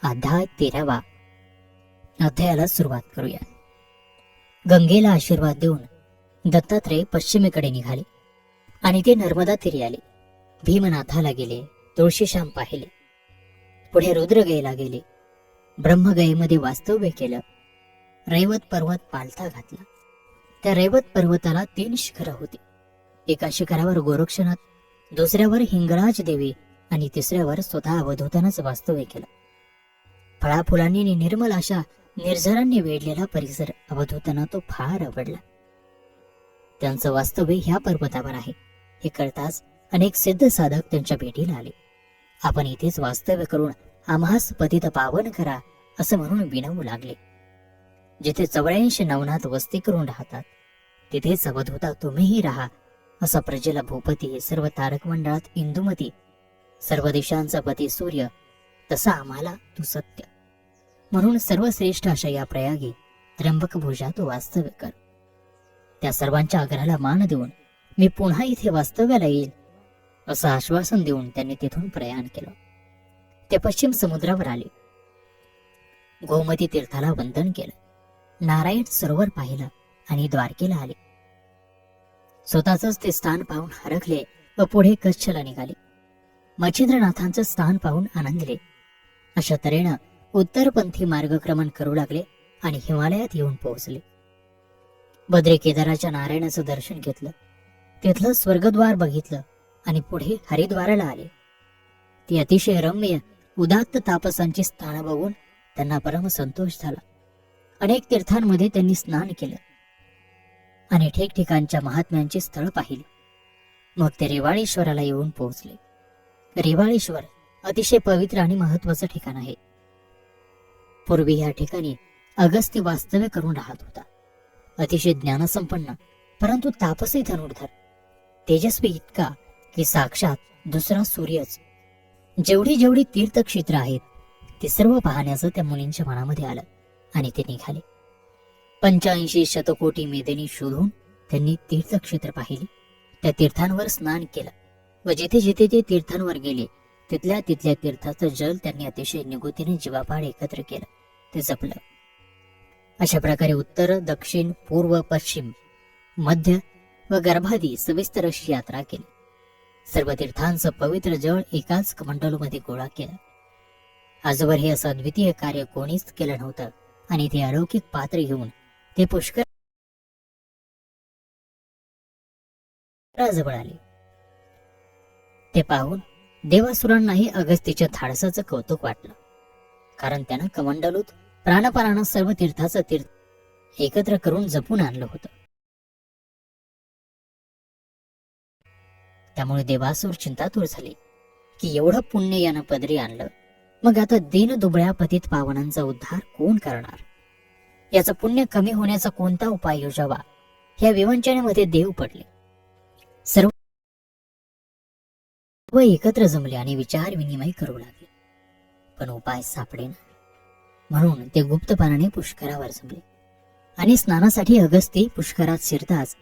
अध्याय 13 अध्यायाला सुरुवात करूया. गंगेला आशीर्वाद देऊन दत्तात्रेय पश्चिमेकडे निघाले आणि ते नर्मदा तीरी आले. भीमनाथाला गेले, तुळशीश्याम पाहिले, पुढे रुद्रगयेला गेले, ब्रह्मगयेमध्ये वास्तव्य केलं. रैवत पर्वत पालथा घातला. त्या रैवत पर्वताला 3 शिखरं होती. एका शिखरावर गोरक्षनाथ, दुसऱ्यावर हिंगळाज देवी आणि तिसऱ्यावर स्वतः अवधूतानंच वास्तव्य केलं. फळाफुलांनी निर्मल अशा निर्झरांनी वेढलेला परिसर अवधूतांना तो फार आवडला. त्यांचं वास्तव्य ह्या पर्वतावर आहे हे कळताच अनेक सिद्ध साधक त्यांच्या भेटीला आले. आपण इथेच वास्तव्य करून आम्हास पतित पावन करा असं म्हणून विनवू लागले. जिथे 84 नवनाथ वस्ती करून राहतात तिथेच अवधूता तुम्हीही राहा असा प्रजेला भूपती, सर्व तारक मंडळात इंदुमती, सर्व दिशांचा पती सूर्य, तसा आम्हाला तू सत्य, म्हणून सर्वश्रेष्ठ अशा या प्रयागी त्र्यंबकभुजा तू वास्तव्य कर. त्या सर्वांच्या आग्रहाला मान देऊन मी पुन्हा इथे वास्तव्याला येईल असं आश्वासन देऊन त्यांनी तिथून प्रयाण केलं. ते पश्चिम समुद्रावर आले. गोमती तीर्थाला वंदन केलं. नारायण सरोवर पाहिलं आणि द्वारकेला आले. स्वतःच ते स्थान पाहून हरखले व पुढे कच्छला निघाले. मच्छिंद्रनाथांचं स्थान पाहून आनंदले. अशा तऱ्हेनं उत्तरपंथी मार्गक्रमण करू लागले आणि हिमालयात येऊन पोहोचले. बद्री केदाराच्या नारायणाचं दर्शन घेतलं, तिथलं स्वर्गद्वार बघितलं आणि पुढे हरिद्वाराला आले. ती अतिशय रम्य उदात्त तापसांची स्थानं बघून त्यांना परम संतोष झाला. अनेक तीर्थांमध्ये त्यांनी स्नान केलं आणि ठिकठिकाणच्या महात्म्यांची स्थळं पाहिली. मग ते रेवाळेश्वराला येऊन पोहोचले. रेवाळेश्वर अतिशय पवित्र आणि महत्वाचं ठिकाण आहे. पूर्वी या ठिकाणी अगस्त्य वास्तव्य करून राहत होता. अतिशय ज्ञानसंपन्न परंतु तापसी धनुर्धर, तेजस्वी इतका की साक्षात दुसरा सूर्यच. जेवढी जेवढी तीर्थक्षेत्र आहेत ते सर्व पाहण्याचं त्या मुनींच्या मनामध्ये आलं आणि ते निघाले. 85 शतकोटी मेदिनी शोधून त्यांनी तीर्थक्षेत्र पाहिली. त्या तीर्थांवर स्नान केलं व जिथे जिथे ते तीर्थांवर गेले तिथल्या तिथल्या तीर्थाचं जल त्यांनी अतिशय निगुतीने जीवापाड एकत्र केलं, ते जपलं. अशा प्रकारे उत्तर, दक्षिण, पूर्व, पश्चिम, मध्य व गर्भादी सविस्तर अशी यात्रा केली. सर्व तीर्थांचं पवित्र जळ एकाच कमंडलूमध्ये गोळा केलं. आजवर हे असं अद्वितीय कार्य कोणीच केलं नव्हतं आणि ते अलौकिक पात्र घेऊन ते पुष्कराजवळ आले. ते पाहून देवासुरांनाही अगस्तीच्या धाडसाचं कौतुक वाटलं, कारण त्यानं कमंडलूत प्राणपरानं सर्व तीर्थाचं तीर्थ एकत्र करून जपून आणलं होतं. त्यामुळे देवासुर चिंतातूर झाले की एवढं पुण्य यानं पदरी आणलं, मग आता दीन दुबळ्या पतित पावनांचा उद्धार कोण करणार? याचं पुण्य कमी होण्याचा कोणता उपाय योजावा ह्या विवंचनेमध्ये देव पडले. सर्व एकत्र जमले आणि विचार विनिमय करू लागले, पण उपाय सापडेना. म्हणून ते गुप्तपणाने पुष्करावर जमले आणि स्नानासाठी अगस्ती पुष्करात शिरताच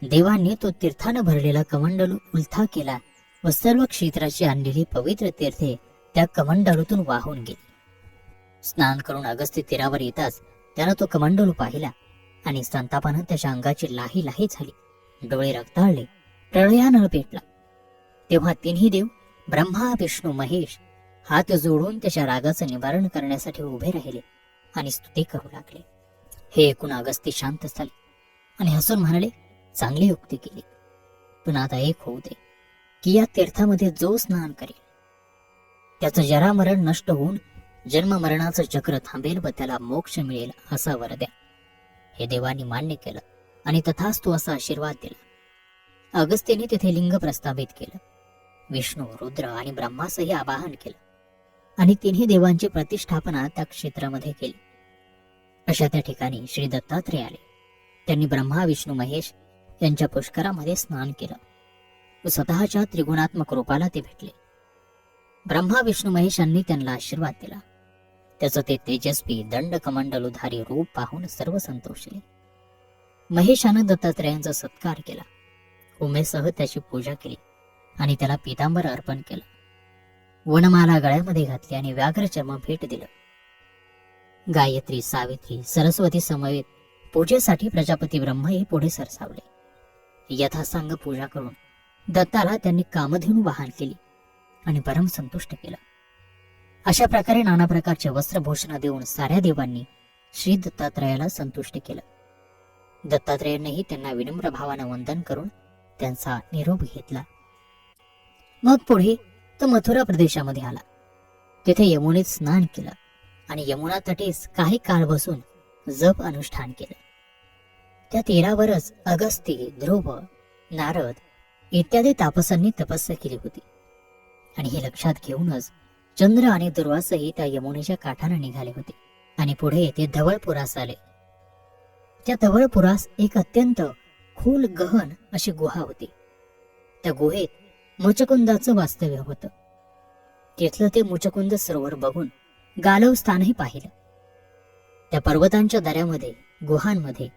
देवांनी तो तीर्थानं भरलेला कमंडलू उलथा केला व सर्व क्षेत्राची आणलेली पवित्र तीर्थे त्या कमंडलूतून वाहून गेली. स्नान करून अगस्ती तीरावर येताच त्यानं तो कमंडलू पाहिला आणि संतापानं त्याच्या अंगाची लाही लाही झाली, डोळे रक्ताळले, प्रळयानळ पेटला. तेव्हा तिन्ही देव ब्रह्मा, विष्णू, महेश हात जोडून त्याच्या रागाचं निवारण करण्यासाठी उभे राहिले आणि स्तुती करू लागले. हे ऐकून अगस्ती शांत झाले आणि हसून म्हणाले, चांगली युक्ती केली, पण आता एक होऊ दे की या तीर्थामध्ये जो स्नान करेल त्याचं जरामरण नष्ट होऊन जन्म मरणाचं चक्र थांबेल व त्याला मोक्ष मिळेल असा वर द्या. हे देवांनी मान्य केलं आणि तथास्तु असा आशीर्वाद दिला. अगस्त्यने तिथे लिंग प्रस्थापित केलं. विष्णू, रुद्र आणि ब्रह्मासही आवाहन केलं आणि तिन्ही देवांची प्रतिष्ठापना त्या क्षेत्रामध्ये केली. अशा त्या ठिकाणी श्री दत्तात्रेय आले. त्यांनी ब्रह्मा, विष्णू, महेश यांच्या पुष्करामध्ये स्नान केलं व स्वतःच्या त्रिगुणात्मक रूपाला ते भेटले. ब्रह्मा, विष्णू, महेशांनी त्यांना आशीर्वाद दिला. त्याचं ते तेजस्वी दंड कमंडलुधारी रूप पाहून सर्व संतोषले. महेशानं दत्तात्रेयांचा सत्कार केला, उमेसह त्याची पूजा केली आणि त्याला पीतांबर अर्पण केलं. वनमाला गळ्यामध्ये घातली आणि व्याघ्रचर्म भेट दिलं. गायत्री, सावित्री, सरस्वती समवेत पूजेसाठी प्रजापती ब्रह्म हे पुढे सरसावले. यथासांग पूजा करून दत्ताला त्यांनी कामधेनू वाहन केली आणि परम संतुष्ट केलं. अशा प्रकारे नाना प्रकारचे वस्त्रभूषण देऊन साऱ्या देवांनी श्री दत्तात्रयाला संतुष्ट केलं. दत्तात्रयानेही त्यांना विनम्र भावानं वंदन करून त्यांचा निरोप घेतला. मग पुढे तो मथुरा प्रदेशामध्ये आला. तिथे यमुनेत स्नान केलं आणि यमुना तटेस काही काळ बसून जप अनुष्ठान केलं. त्या तीरावरच अगस्ती, ध्रुव, नारद इत्यादी तापसांनी तपस्या केली होती. आणि हे लक्षात घेऊनच चंद्र आणि दुर्वासही त्या यमुनेच्या काठाने निघाले होते आणि पुढे ते धवळपुरास आले. त्या धवळपुरास एक अत्यंत खोल गहन अशी गुहा होती. त्या गुहेत मुचकुंदाचं वास्तव्य होतं. तिथलं ते मुचकुंद सरोवर बघून गालव स्थानही पाहिलं. त्या पर्वतांच्या दऱ्यामध्ये, गुहांमध्ये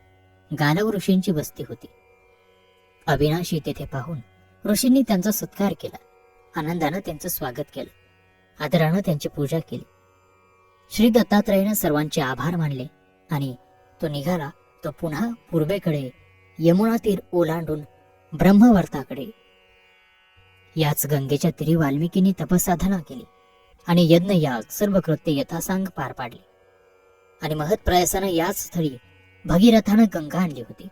गालव ऋषींची वस्ती होती. अविनाशी तेथे पाहून ऋषींनी त्यांचा सत्कार केला. आनंदानं त्यांचं स्वागत केलं. आदरानं त्यांची पूजा केली. श्री दत्तात्रयाने सर्वांचे आभार मानले आणि तो निघाला. तो पुन्हा पूर्वेकडे यमुना तीर ओलांडून ब्रह्मवर्ताकडे. याच गंगेच्या तीरी वाल्मिकींनी तपसाधना केली आणि यज्ञ, याग सर्व कृत्य यथासांग पार पाडली. आणि महत्प्रयासानं याच स्थळी भगीरथानं गंगा आणली होती.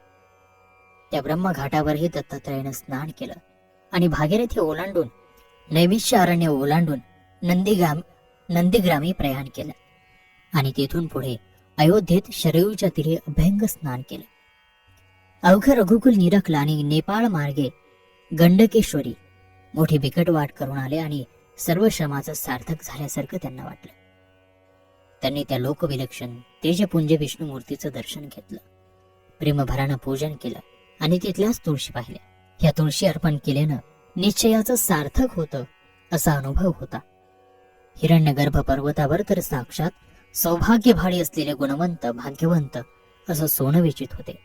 त्या ब्रह्मघाटावरही दत्तात्रयानं स्नान केलं आणि भागीरथी ओलांडून, नैमिष्य अरण्य ओलांडून नंदीग्रामी प्रयाण केलं आणि तेथून पुढे अयोध्येत शरयूच्या तीरी अभ्यंग स्नान केलं. अवघ रघुकुल निरखलं आणि नेपाळ मार्गे गंडकेश्वरी मोठी बिकट वाट करून आले आणि सर्व श्रमाचं सार्थक झाल्यासारखं त्यांना वाटलं. त्यांनी त्या लोकविलक्षण तेजपुंज विष्णुमूर्तीचं दर्शन घेतलं. प्रेमभरानं पूजन केलं आणि तिथल्याच तुळशी पाहिल्या. ह्या तुळशी अर्पण केल्यानं निश्चयाचं सार्थक होतं असा अनुभव होता. हिरण्यगर्भ पर्वतावर तर साक्षात सौभाग्यभाळी असलेले गुणवंत, भाग्यवंत असं सोनं विचित होते.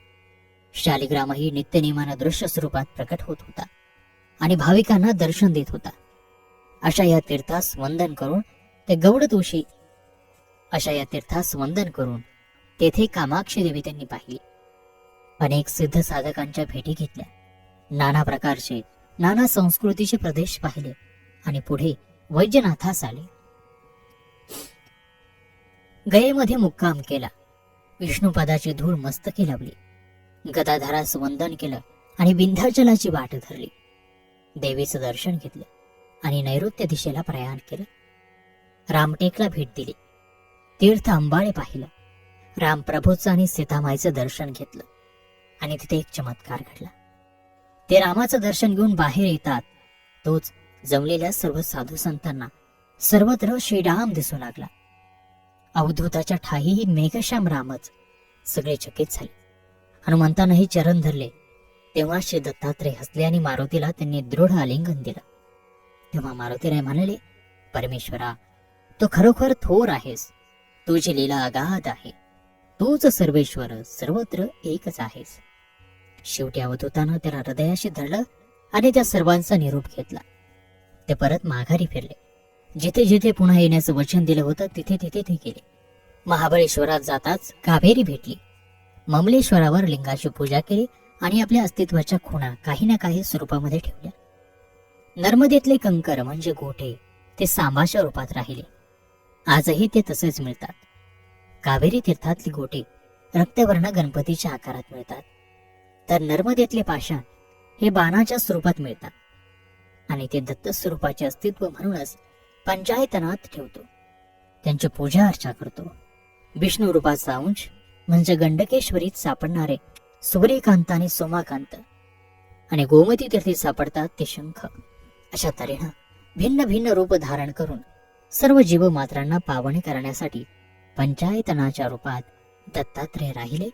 शालिग्रामही नित्यनेमानं दृश्य स्वरूपात प्रकट होत होता आणि भाविकांना दर्शन देत होता. अशा या तीर्थास वंदन करून तेथे कामाक्षी देवी त्यांनी पाहिली. अनेक सिद्ध साधकांच्या भेटी घेतल्या. नाना प्रकारचे, नाना संस्कृतीचे प्रदेश पाहिले आणि पुढे वैजनाथास आले. गयेमध्ये मुक्काम केला. विष्णुपदाची धूळ मस्तकी लावली. गदाधरास वंदन केलं आणि विंध्याचलाची वाट धरली. देवीचं दर्शन घेतलं आणि नैऋत्य दिशेला प्रयाण केलं. रामटेकला भेट दिली. तीर्थ अंबाळे पाहिलं. रामप्रभूचं आणि सीतामाईचं दर्शन घेतलं आणि तिथे एक चमत्कार घडला. ते रामाचं दर्शन घेऊन बाहेर येतात तोच जमलेल्या सर्व साधू संतांना सर्वत्र श्रीराम दिसू लागला. अवधूताच्या ठाईही मेघश्याम रामच. सगळे चकित झाले. हनुमंतानंही चरण धरले. तेव्हा श्री दत्तात्रय हसले आणि मारुतीला त्यांनी दृढ आलिंगन दिलं. तेव्हा मारुतीराय म्हणाले, परमेश्वरा, तू खरोखर थोर आहेस. तुझी लीला अगाध आहे. तूच सर्वेश्वर, सर्वत्र एकच आहेस. शेवटी अवधूतानं त्याला हृदयाशी धरलं आणि त्या सर्वांचा निरोप घेतला. ते परत माघारी फिरले. जिथे जिथे पुन्हा येण्याचं वचन दिलं होतं तिथे तिथे ते गेले. महाबळेश्वरात जाताच कावेरी भेटली. ममलेश्वरावर लिंगाची पूजा केली आणि आपल्या अस्तित्वाच्या खुणा काही ना काही स्वरूपामध्ये ठेवल्या. नर्मदेतले कंकर म्हणजे गोटे ते सांबाच्या रूपात राहिले. आजही ते तसेच मिळतात. कावेरी तीर्थातली गोटे रक्तवर्ण गणपतीच्या आकारात मिळतात, तर नर्मदेतले पाषाण हे बाणाच्या स्वरूपात मिळतात. आणि ते दत्त स्वरूपाचे अस्तित्व म्हणूनच पंचायतनात ठेवतो. त्यांची पूजा अर्चा करतो. विष्णू रूपाचा अंश म्हणजे गंडकेश्वरीत सापडणारे सूर्यकांत आणि सोमाकांत आणि गोमती तीर्थी सापडतात ते शंख. अशा तऱ्हेनं भिन्न भिन्न रूप धारण करून सर्व जीवमात्रांना पावन करण्यासाठी पंचायतनाच्या रूपात दत्तात्रय राहिले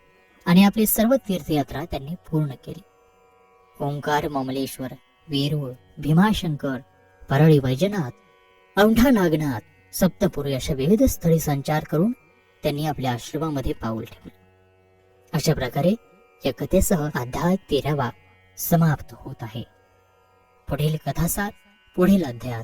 आणि आपली सर्व तीर्थयात्रा त्यांनी पूर्ण केली. ओंकार, ममलेश्वर, वेरूळ, भीमाशंकर, परळी वैजनाथ, औंढा नागनाथ, सप्तपुरी अशा विविध स्थळी संचार करून त्यांनी आपल्या आश्रमामध्ये पाऊल ठेवलं. अशा प्रकारे या कथेसह अध्याय 13 समाप्त होत आहे. पुढील कथासार पुढील अध्यायात